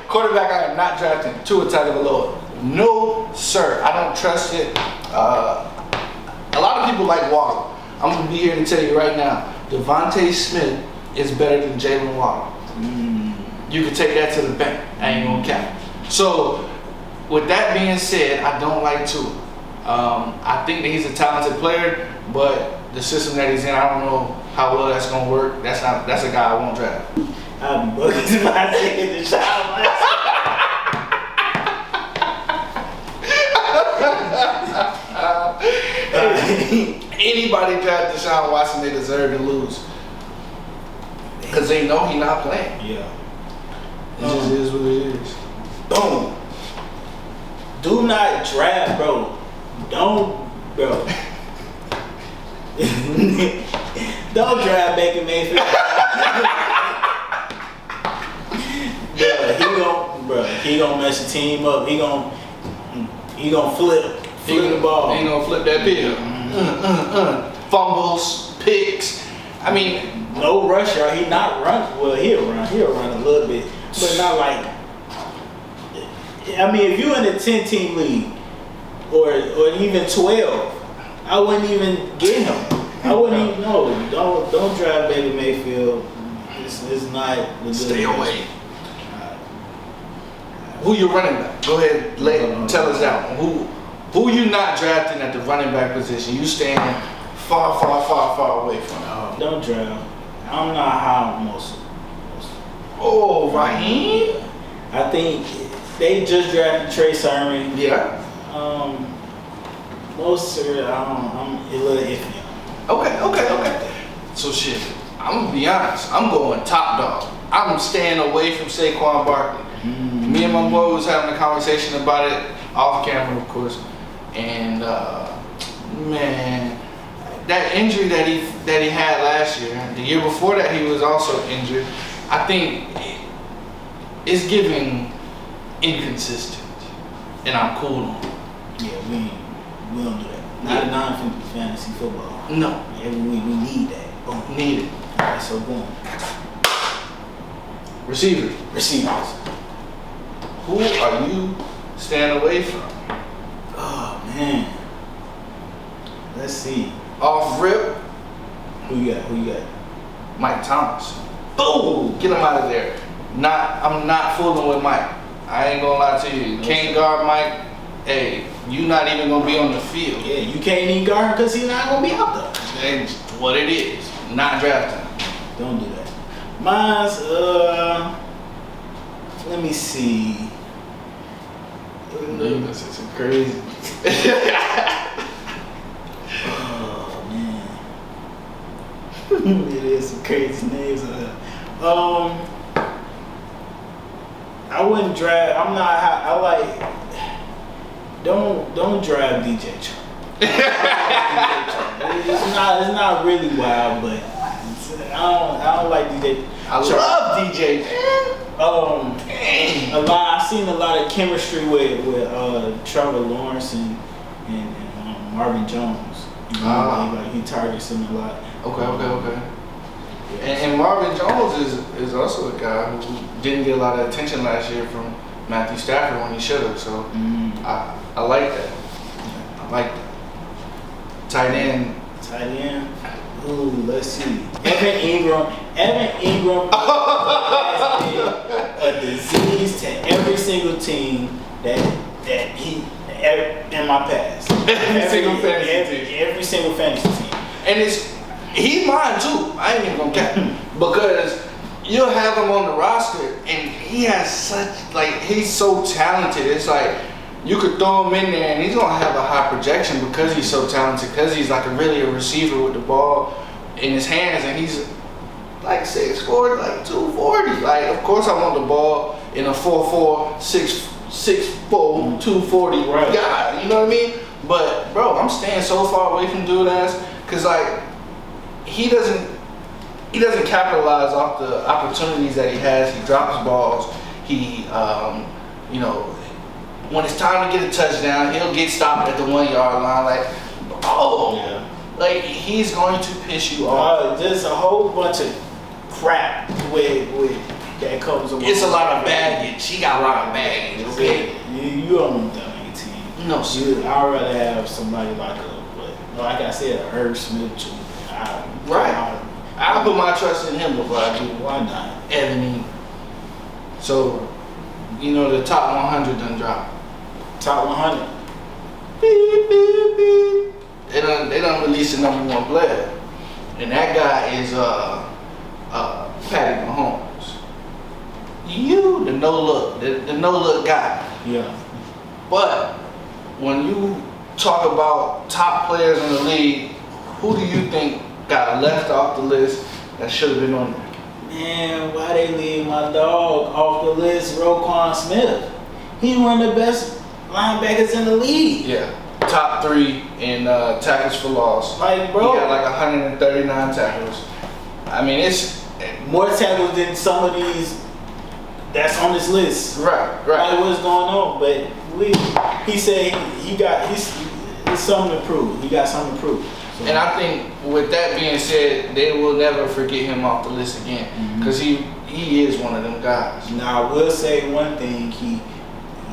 Quarterback, I am not drafting Tua Tagovailoa. No, sir. I don't trust it. A lot of people like Waddle. I'm gonna be here to tell you right now, Devontae Smith is better than Jalen Waddle. You can take that to the bank. I ain't gonna cap. So, with that being said, I don't like Tua. I think that he's a talented player, but the system that he's in, I don't know how well that's gonna work. That's a guy I won't draft. I'll be bugging Devontae in the shower. Anybody draft Deshaun Watson, they deserve to lose. Because they know he's not playing. Yeah. It just is what it is. Boom. Do not draft, bro. Don't, bro. Don't draft Baker Mayfield. He gonna mess the team up. He gonna flip the ball. He gonna flip that pill. Fumbles, picks. I mean, no rush yard. He not run. Well, he'll run a little bit, but not like. I mean, if you in a 10-team league or even 12, I wouldn't even get him. I wouldn't even know. Don't draft Baker Mayfield. It's not. Stay away. Who you running back? Go ahead, tell us that one. Who you not drafting at the running back position? You staying far away from it. Don't draft. I'm not high on most. Oh, Raheem? Yeah. I think they just drafted Trey Sermon. Yeah. Most I'm a little iffy. Okay. So shit, I'm gonna be honest. I'm going top dog. I'm staying away from Saquon Barkley. Me and my boy was having a conversation about it off camera, of course, and man, that injury that he had last year, the year before that he was also injured. I think it's giving inconsistent, and I'm cool on it. Yeah, we don't do that. Not a non-fantasy football. No, every week we need that. Boom. Need it. All right, so boom. Receivers. Who are you staying away from? Oh man. Let's see. Off rip. Who you got? Mike Thomas. Boom! Get him out of there. I'm not fooling with Mike. I ain't gonna lie to you. Can't guard Mike. Hey, you not even gonna be on the field. Yeah, you can't even guard him because he's not gonna be out there. And what it is. Not drafting. Don't do that. Mine's let me see. This is crazy. Oh man. It is some crazy names. I wouldn't draft. I'm not. I like. Don't draft DJ Chark. It's not really wild, but I don't like DJ. I love DJ. I've seen a lot of chemistry with Trevor Lawrence and Marvin Jones. He targets him a lot. Okay. And Marvin Jones is also a guy who didn't get a lot of attention last year from Matthew Stafford when he should have. So I like that. I like that. Tight end. Ooh, let's see. Evan Ingram has been a disease to every single team that he in my past. Every single fantasy team. And he's mine too. I ain't even gonna cap. Because you'll have him on the roster and he has he's so talented. It's like you could throw him in there and he's gonna have a high projection because he's so talented, because he's like really a receiver with the ball in his hands, and he's like 6'4", like 240. Like, of course I want the ball in a 4'4", 6'4", 240 guy, you know what I mean? But bro, I'm staying so far away from dude ass, cause like he doesn't he doesn't capitalize off the opportunities that he has. He drops balls. He, you know, when it's time to get a touchdown, he'll get stopped at the 1 yard line. Like, oh, Yeah. like he's going to piss you off. There's a whole bunch of crap with that comes along. It's a lot of baggage. He got a lot of baggage. Okay. You don't want that on your team. No, sir. I'd rather have somebody like I said, Irv Smith. Right. I put my trust in him before I do. Why not? Ebony. So, you know, the top 100 done dropped. Top 100. Beep, beep, beep. They done released the number 1 player. And that guy is Patty Mahomes. The no-look guy. Yeah. But when you talk about top players in the league, who do you think got left off the list that should have been on there? Man, why they leave my dog off the list, Roquan Smith? He one of the best linebackers in the league. Yeah. Top 3 in tackles for loss. Like, bro. He got like 139 tackles. I mean, it's more tackles than some of these that's on this list. right. Like, what's going on? But he said it's something to prove. He got something to prove. So. And I think with that being said, they will never forget him off the list again because he is one of them guys. Now, I will say one thing. He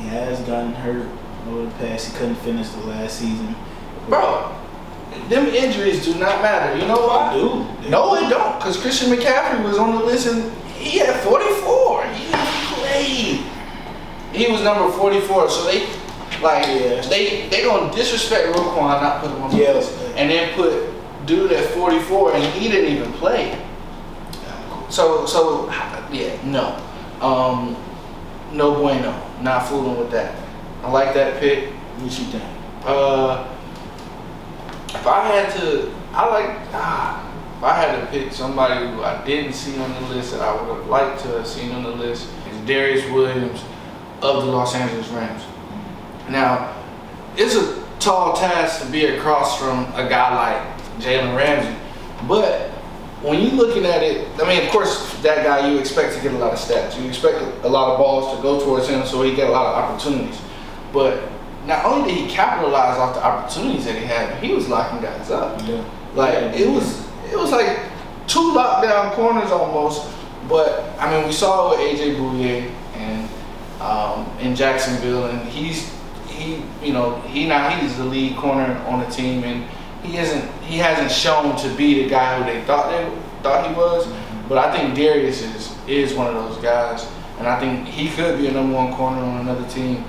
has gotten hurt over the past. He couldn't finish the last season. Bro, them injuries do not matter. You know why? They do. No, it don't. Because Christian McCaffrey was on the list and he had 44. He played. He was number 44. So they gonna disrespect Roquan, not put him on the list, and then put dude at 44 and he didn't even play. So yeah, no. No bueno. Not fooling with that. I like that pick. What you think? If I had to pick somebody who I didn't see on the list that I would have liked to have seen on the list, is Darius Williams of the Los Angeles Rams. Now, it's a tall task to be across from a guy like Jalen Ramsey, but when you're looking at it, I mean, of course, that guy you expect to get a lot of stats. You expect a lot of balls to go towards him so he get a lot of opportunities. But not only did he capitalize off the opportunities that he had, he was locking guys up. Yeah. Like it was like 2 lockdown corners almost. But I mean, we saw it with AJ Bouye and in Jacksonville, and he's the lead corner on the team, and he hasn't shown to be the guy who they thought he was. But I think Darius is one of those guys, and I think he could be a number 1 corner on another team.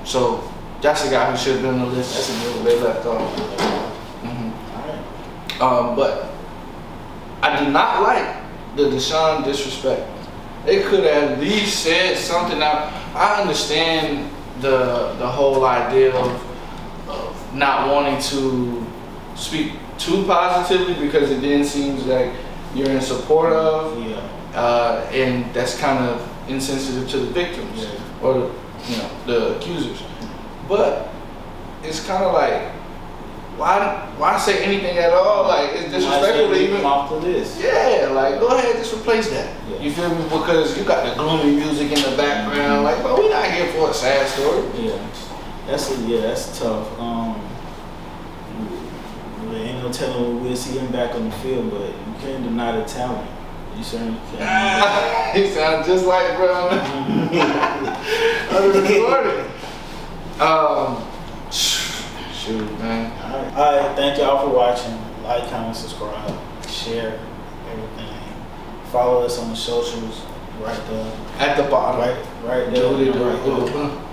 So that's the guy who should have been on the list. That's a they left off. But I do not like the Deshaun disrespect. They could have at least said something. Now I understand the whole idea of not wanting to speak too positively because it then seems like you're in support of, and that's kind of insensitive to the victims or the accusers. But it's kind of like, why say anything at all? Like, it's disrespectful to even off the list. Yeah, like go ahead, just replace that. Yeah. You feel me? Because you got the gloomy music in the background. Like, bro, we not here for a sad story. Yeah, that's tough. Ain't no telling when we'll see him back on the field, but you can't deny the talent. You certainly can. He sounds just like bro. Shoot, man. All right, thank y'all for watching. Like, comment, subscribe, share everything. Follow us on the socials right there. At the bottom. Right there. Do it.